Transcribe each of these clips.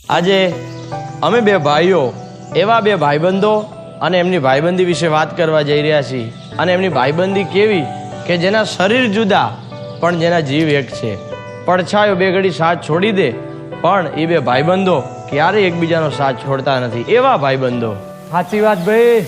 આજે અમે બે ભાઈઓ એવા બે ભાઈબંધો અને એમની ભાઈબંધી વિશે વાત કરવા જઈ રહ્યા છીએ અને એમની ભાઈબંધી કેવી કે જેના શરીર જુદા પણ જેના જીવ એક છે. પડછાયો બે ઘડી સાથ છોડી દે પણ એ બે ભાઈબંધો ક્યારેય એકબીજાનો સાથ છોડતા નથી. એવા ભાઈબંધો. સાચી વાત ભાઈ.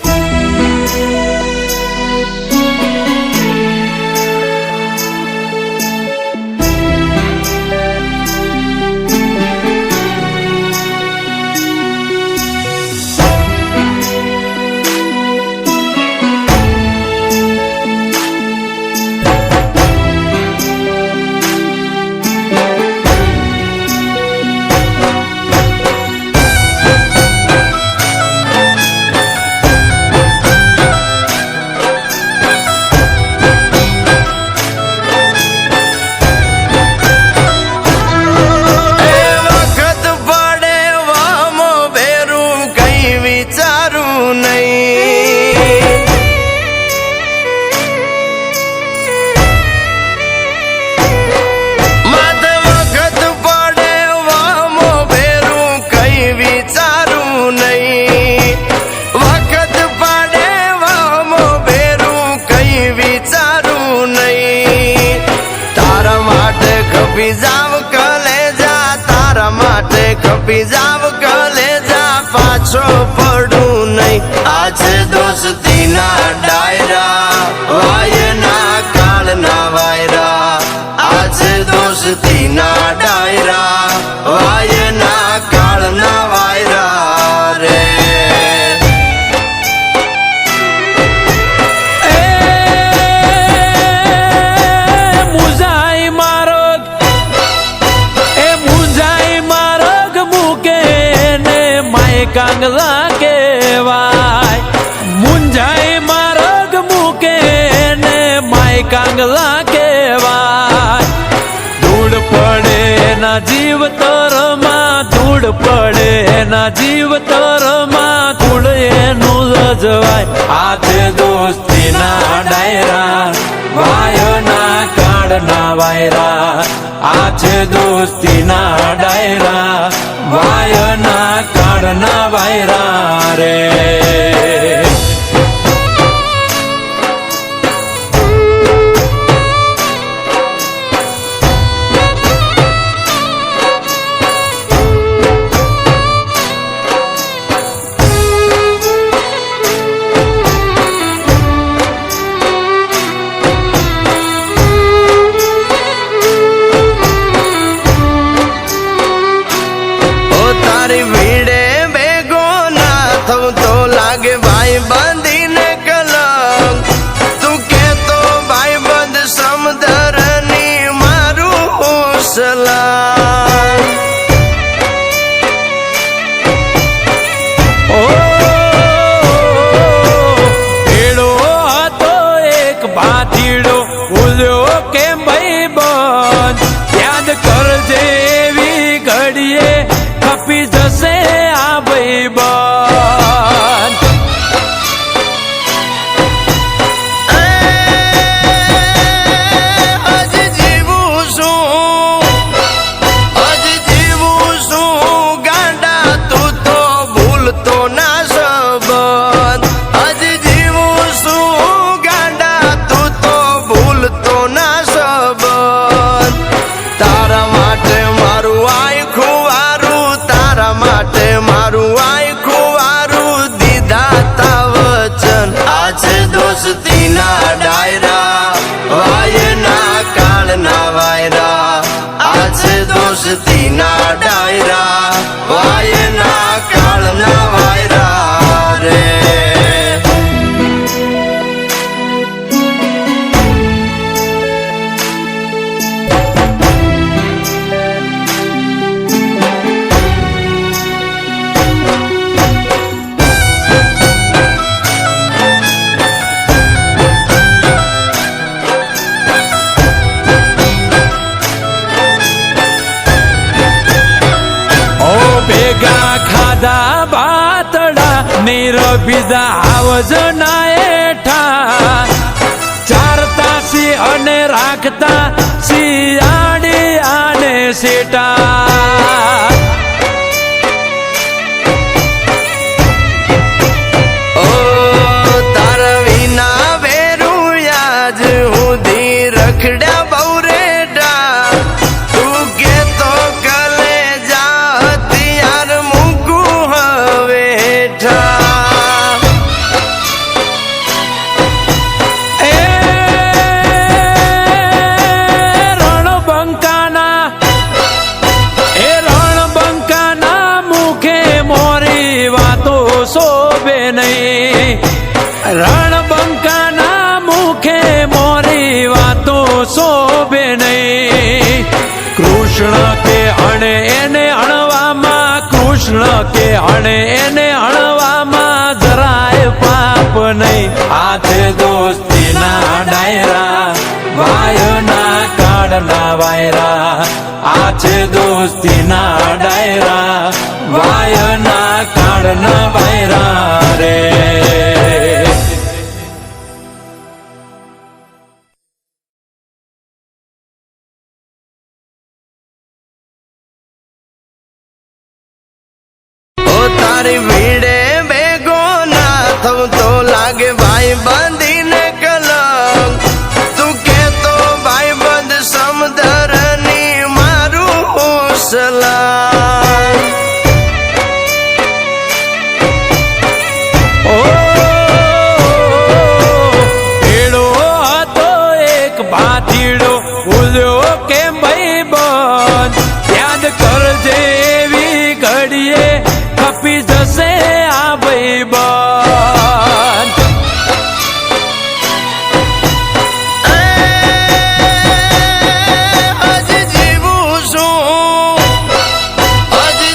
કપી જાવ કલેજા પાછો પડું નહીં. આજે દોસ્તી ના ડાયરા વાયના કાળના વાયરા. આજે દોસ્તી ના ડાયરા વાયના કાળના વાયરા રે. કાંગલા કેવાય મુંજાઈ માર્ગ મૂકે ને માય કાંગલા કેવાય. ધૂળ પડે ના જીવ તરમાં ધૂળ પડે ના જીવ તરમાં ધૂળ એનું લજવાય. આજે દોસ્તી ના ડાયરા વાયના કાળના વાયરા. આજે દોસ્તી ના ડાયરા વાયના કાળના વાયરા રે. બંધીને કલંક તું કેતો ભાઈ બંધ સમદરની મારું સલામ. ઓ એડો હતો એક ભાતીડો ભૂલ્યો કેમ ભાઈ બંધ. યાદ કરજે એવી ઘડીએ ખપી જશે આ ભાઈ બંધ. દોસ્તી ના ડાયરા વાયના કાળના વાયરા. આજે દોસ્તી ના ડાયરા વાયના કાળના વાયરા રે. ખાધા બાતડા નીરભીજા આવજ ના એઠા. ચારતા સી અને રાખતા શિયાળી આને સેટા કૃષ્ણ કે હણે એને હણવામાં જરાય પાપ નહીં. આ છે દોસ્તીના ડાયરા, વાયના કાળના વાયરા. આ છે દોસ્તીના ડાયરા, વાયના કાળના વાયરા રે. તારી ભીડે ભેગો ના થવું તો લાગે ભાઈ બંધીને કલંક. તું કેતો ભાઈ બંધ સમદરની મારું સલામ. ઓ ભેડો હતો એક ભાતીડો, ભૂલ્યો કેમ ભાઈ બંધ. યાદ કરજે એવી ઘડીએ ખપી જશે આ ભાઈ બંધ. હજી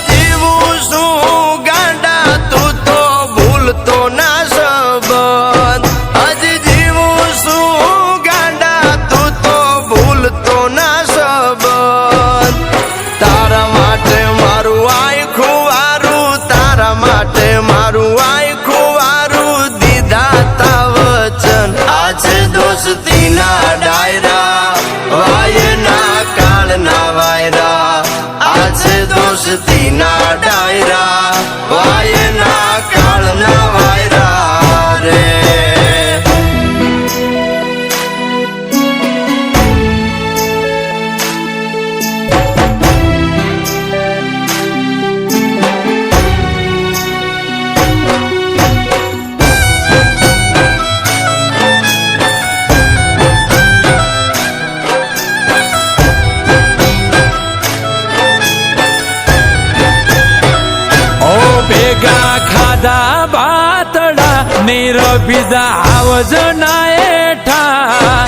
જીવું છું ગાંડા, તું તો ભૂલતો ના સંબંધ. હજી જીવું છું ગાંડા, તું તો ભૂલતો ના સંબંધ. તારા માટે મારું આખું વારું, તારા માટે મારું આખું વારું દીધા તા વચન. આ છે દોસ્તીના ડાયરા, વાયના કાળના વાયરા. આ છે દોસ્તીના ડાયરા, વાયના કાળના વાયરા રે. ભેગા ખાધા બાતડા નીરભીજા આવજના એઠા.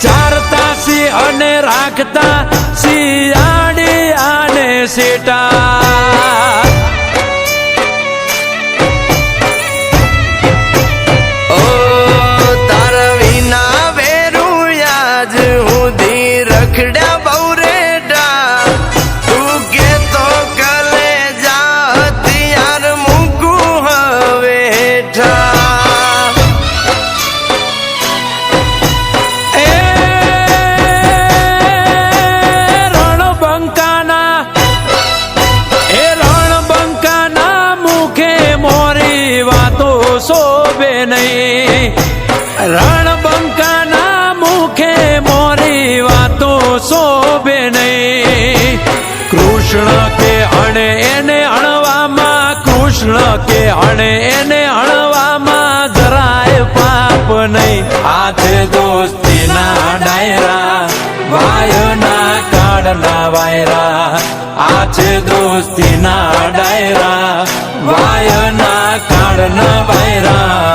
ચારતા સી અને રાખતા શિયાળી આને સેટા. ઓ તારા વિના વેરું યાજ સુધી રખડ્યા બહુ રેટા. તું કેતો કલે જા હથિયાર મૂકું હવે હેઠા. એ રણબંકાના મુખે મોરી વાતો શોભે નહીં. રણબંકાના મુખે મોરી વાતો શોભે નહીં. કૃષ્ણ કે હણે એને હણવામાં, કૃષ્ણ કે હણે એને હણવામાં જરાય પાપ નહીં. આ છે દોસ્તીના ડાયરા, વાયના કાળના વાયરા. આ છે દોસ્તીના ડાયરા, વાયના કાળના વાયરા